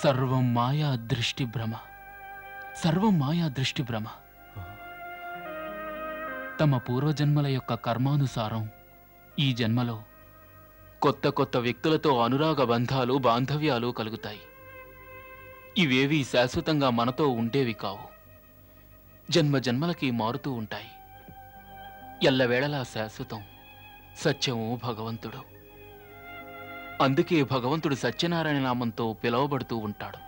సర్వం మాయా దృష్టి భ్రమ, సర్వం మాయా దృష్టి భ్రమ. తమ పూర్వజన్మల యొక్క కర్మానుసారం ఈ జన్మలో కొత్త కొత్త వ్యక్తులతో అనురాగ బంధాలు బాంధవ్యాలు కలుగుతాయి. ఇవేవి శాశ్వతంగా మనతో ఉండేవి కావు, జన్మ జన్మలకి మారుతూ ఉంటాయి. ఎల్లవేళలా శాశ్వతం సత్యము భగవంతుడు. అందుకే భగవంతుడు సత్యనారాయణ నామంతో పిలువబడుతూ ఉంటాడు.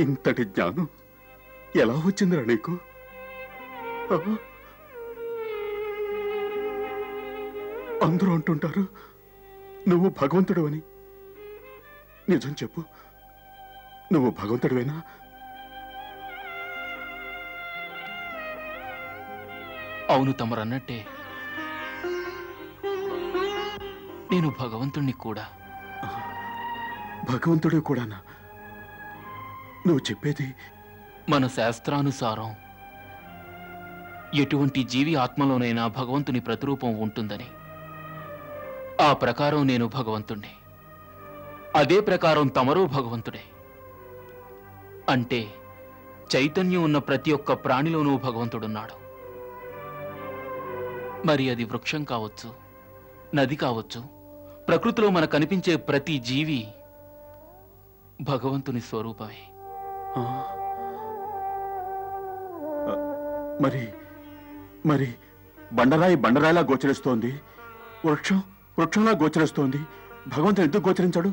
ఇంతటి జ్ఞానం ఎలా వచ్చిందిరా నీకు? అందరూ అంటుంటారు నువ్వు భగవంతుడు అని. నిజం చెప్పు, నువ్వు భగవంతుడివేనా? అవును, తమరన్నట్టే నేను భగవంతుణ్ణి కూడా. భగవంతుడు కూడానా? నువ్వు చెప్పేది? మన శాస్త్రానుసారం ఎటువంటి జీవి ఆత్మలోనైనా భగవంతుని ప్రతిరూపం ఉంటుందని. ఆ ప్రకారం నేను భగవంతుణ్ణి, అదే ప్రకారం తమరూ భగవంతుడే. అంటే చైతన్యం ఉన్న ప్రతి ఒక్క ప్రాణిలోనూ భగవంతుడున్నాడు. మరి అది వృక్షం కావచ్చు, నది కావచ్చు, ప్రకృతిలో మనకు కనిపించే ప్రతి జీవి భగవంతుని స్వరూపమే. మరి మరి బండరాయి బండరాయిలా గోచరిస్తోంది, వృక్షం వృక్షంలా గోచరిస్తోంది. భగవంతుడు ఎందుకు గోచరించాడు?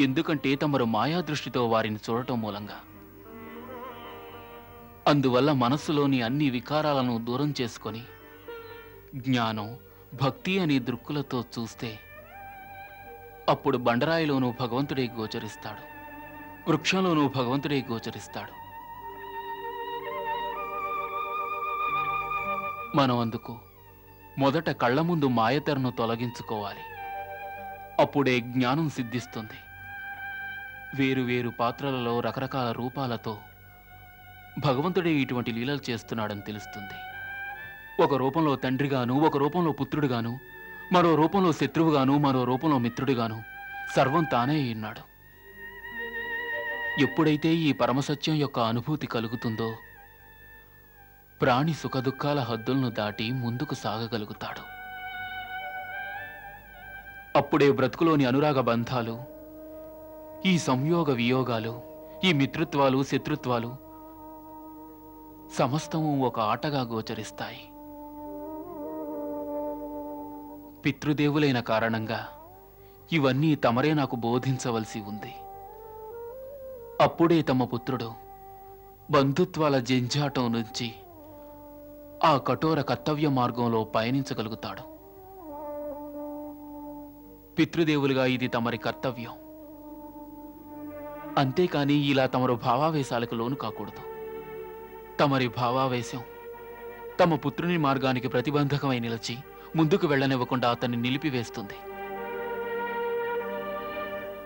ఎందుకంటే తమరు మాయా దృష్టితో వారిని చూడటం మూలంగా. అందువల్ల మనస్సులోని అన్ని వికారాలను దూరం చేసుకొని జ్ఞానం, భక్తి అనే దృక్కులతో చూస్తే అప్పుడు బండరాయిలోనూ భగవంతుడే గోచరిస్తాడు, వృక్షంలోనూ భగవంతుడే గోచరిస్తాడు. మనం అందుకు మొదట కళ్ల ముందు మాయతెరను తొలగించుకోవాలి. అప్పుడే జ్ఞానం సిద్ధిస్తుంది. వేరు వేరు పాత్రలలో రకరకాల రూపాలతో భగవంతుడే ఇటువంటి లీలలు చేస్తున్నాడని తెలుస్తుంది. ఒక రూపంలో తండ్రిగాను, ఒక రూపంలో పుత్రుడుగాను, మరో రూపంలో శత్రువుగాను, మరో రూపంలో మిత్రుడిగాను సర్వం తానే ఉన్నాడు. ఎప్పుడైతే ఈ పరమసత్యం యొక్క అనుభూతి కలుగుతుందో ప్రాణి సుఖదుఖాల హద్దులను దాటి ముందుకు సాగగలుగుతాడు. అప్పుడే బ్రతుకులోని అనురాగ బంధాలు, ఈ సంయోగ వియోగాలు, ఈ మిత్రుత్వాలు, శత్రుత్వాలు సమస్తము ఒక ఆటగా గోచరిస్తాయి. పితృదేవులైన కారణంగా ఇవన్నీ తమరే నాకు బోధించవలసి ఉంది. అప్పుడే తమ పుత్రుడు బంధుత్వాల జంజాటం నుంచి ఆ కఠోర కర్తవ్య మార్గంలో పయనించగలుగుతాడు. పితృదేవులుగా ఇది తమరి కర్తవ్యం. అంతేకాని ఇలా తమరు భావావేశాలకు లోను కాకూడదు. తమరి భావావేశం తమ పుత్రుని మార్గానికి ప్రతిబంధకమై నిలిచి ముందుకు వెళ్ళనివ్వకుండా అతన్ని నిలిపివేస్తుంది.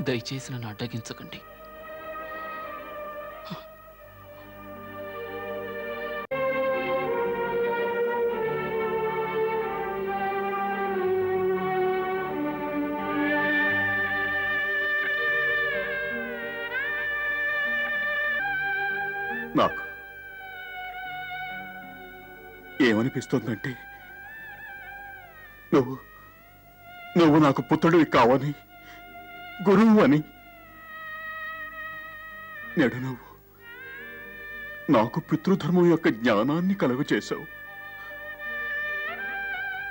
దయచేసి నన్ను అడ్డగించకండి. నాకు ఏమనిపిస్తోందంటే నువ్వు నువ్వు నాకు పుత్రుడివి కావని, గురువు అని. నేడు నువ్వు నాకు పితృధర్మం యొక్క జ్ఞానాన్ని కలుగు చేశావు.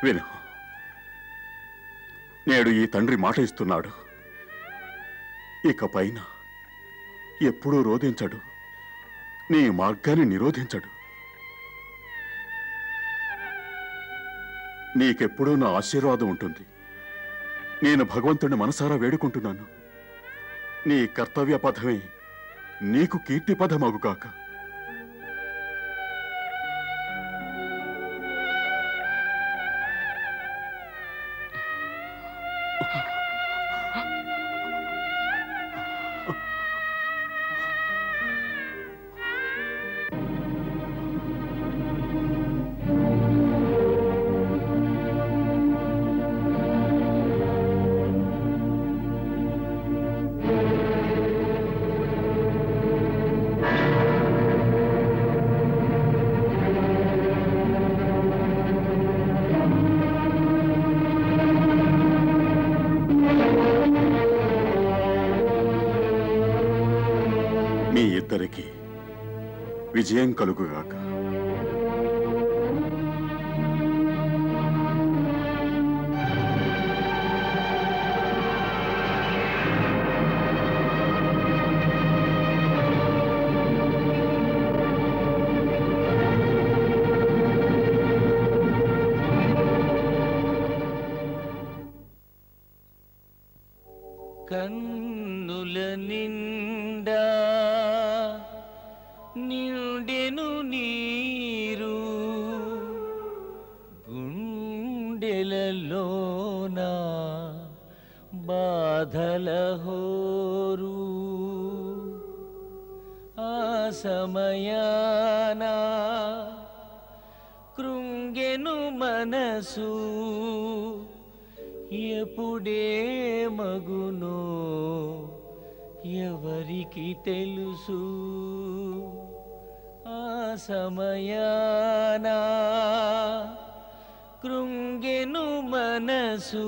విను, నేడు ఈ తండ్రి మాట ఇస్తున్నాడు. ఇక పైన ఎప్పుడూ రోధించడు, నీ మార్గాన్ని నిరోధించడు. నీకెప్పుడూ నా ఆశీర్వాదం ఉంటుంది. నేను భగవంతుడిని మనసారా వేడుకుంటున్నాను. నీ కర్తవ్య పథమే నీకు కీర్తి పదమగుగాక. విజయం కలుగుగాక. కన్నుల నిండా నిండెను నీరు, గుండెలలోన బాధల హోరు. ఆ సమయాన కృంగెను మనసు, ఎప్పుడే మగునో ఎవరికి తెలుసు. ఆ సమయాన కృంగెను మనసు,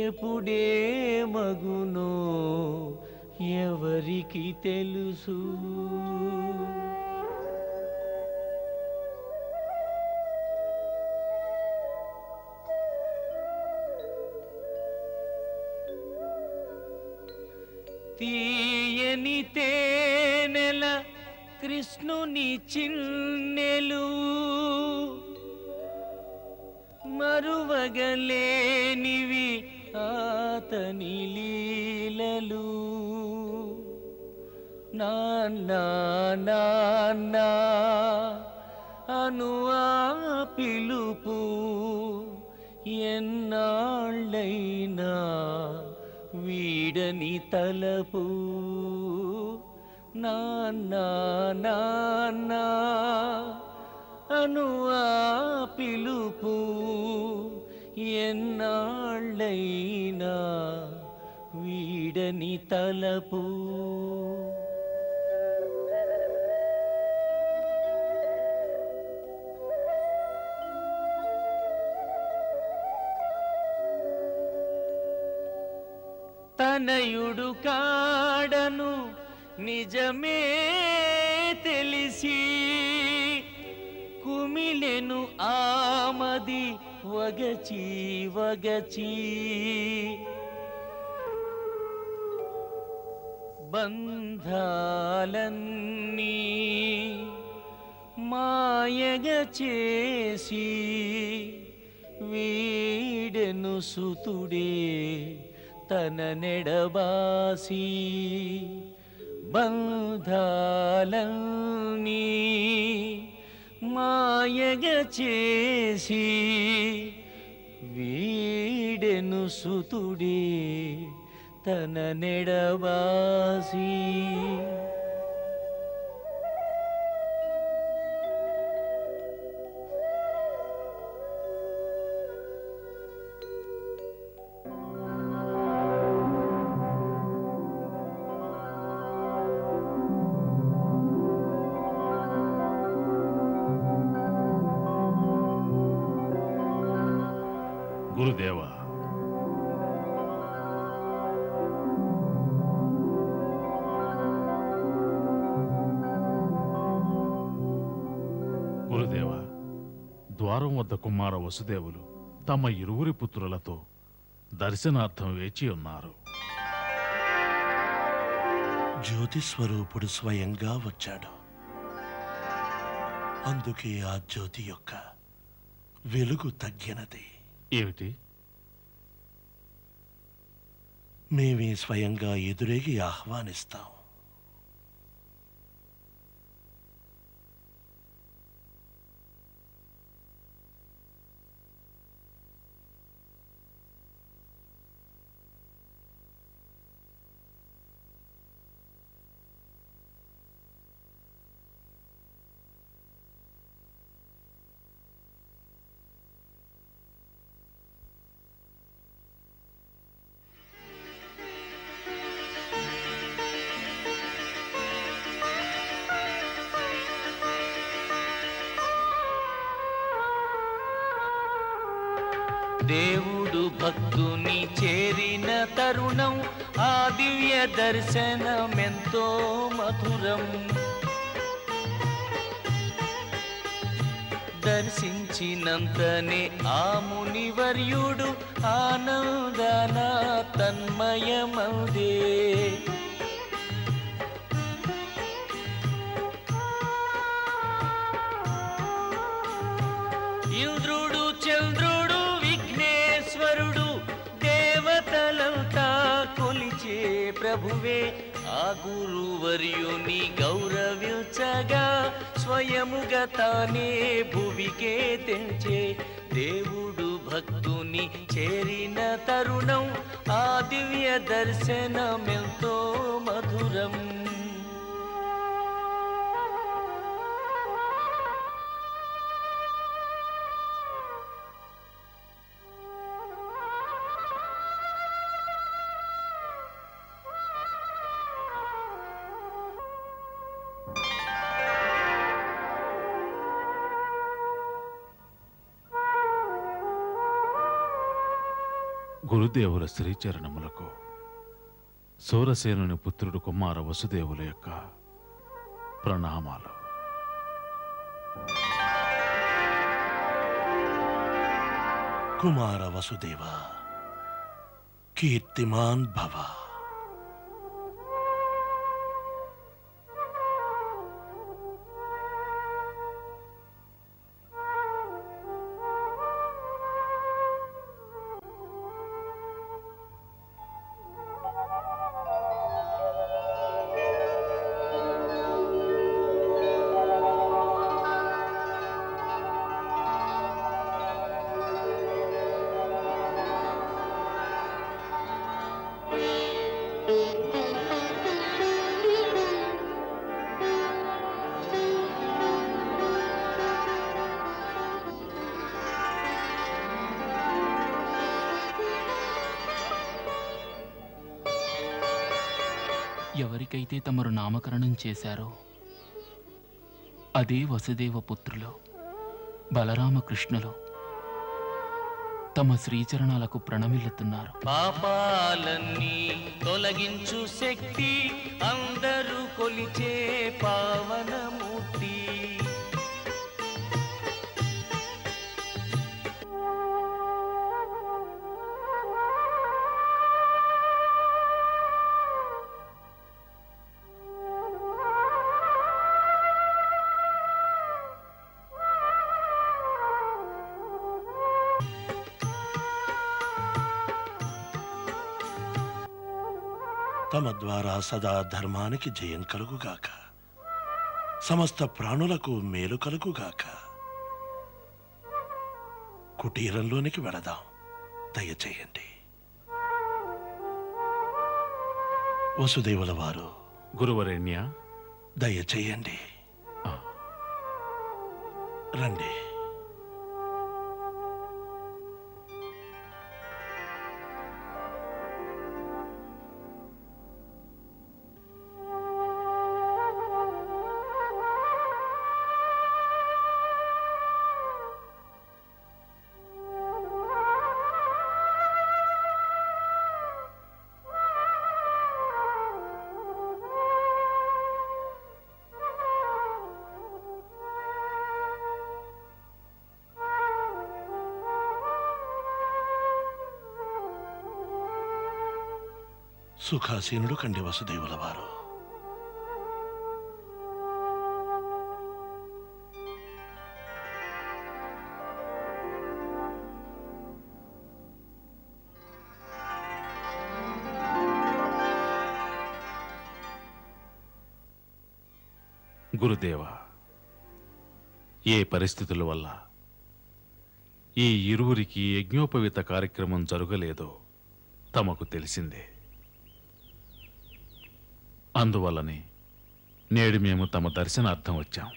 ఎప్పుడే మగునో ఎవరికి తెలుసు. తీయని తేనెల కృష్ణుని చిన్నెలు, మరువగలేనివి ఆతని లీలలు. నాన్నా నాన్నా అను ఆ పిలుపు, ఎన్నాళ్ళైనా వీడని తలపు. నాన్నా నాన్నా అను ఆ పిలుపు, ఎన్నాళ్ళైనా వీడని తలపు. తనయుడు కాడను నిజమే తెలిసి, కుమిలెను ఆమది వగచి వగచి. బంధాలన్నీ మాయగ చేసి, వీడెను సుతుడే తన నెడబాసి. బంధాలన్నీ మాయగ చేసి, వీడెను సుతుడే తన నెడబాసి. గురుదేవా, గురుదేవా, ద్వారం వద్ద కుమార వసుదేవులు తమ ఇరువురి పుత్రులతో దర్శనార్థం వేచి ఉన్నారు. జ్యోతిస్వరూపుడు స్వయంగా వచ్చాడు. అందుకే ఆ జ్యోతి యొక్క వెలుగు తగ్గినది. ఏమిటి? మేమే స్వయంగా ఎదురేగి ఆహ్వానిస్తాం. దేవుడు భక్తుని చేరిన తరుణం ఆ దివ్య దర్శనమెంతో మధురం. దర్శించినంతనే ఆ మునివర్యుడు ఆనందన తన్మయమౌదే. ఇంద్రుడు చంద్రుడు విఘ్నేశ్వరుడు దేవతలంతా కొలిచే ప్రభువే ఆ గురువర్యుని గౌరవించగా స్వయముగా తానే భువికే తెంచే. దేవుడు భక్తుని చేరిన తరుణం ఆ దివ్య దర్శనమెంతో మధురం. గురుదేవుల శ్రీచరణములకు సూరసేనుని పుత్రుడు కుమార వసుదేవుల యొక్క ప్రణామాలు. కుమార వసుదేవ, కీర్తిమాన్ భవ. ఎవరికైతే తమరు నామకరణం చేశారో అదే వసుదేవ పుత్రులు బలరామకృష్ణులు తమ శ్రీచరణాలకు ప్రణమిల్లుతున్నారు. పాపాలన్నీ తొలగించు శక్తి అందరూ కొలిచే పావనమూర్తి. తమ ద్వారా సదా ధర్మానికి జయం కలుగుగాక, సమస్త ప్రాణులకు మేలు కలుగుగాక. కుటీరంలోనికి వెళదాం, దయచేయండి. వసుదేవుల వారు, గురువరేణ్య, దయచేయండి. రండి. సుఖాసీనుడు కండి వసుదేవుల వారు. గురుదేవ, ఏ పరిస్థితుల వల్ల ఈ ఇరువురికి యజ్ఞోపవీత కార్యక్రమం జరగలేదో తమకు తెలిసిందే. అందువల్లనే నేడు మేము తమ దర్శనార్థం వచ్చాం.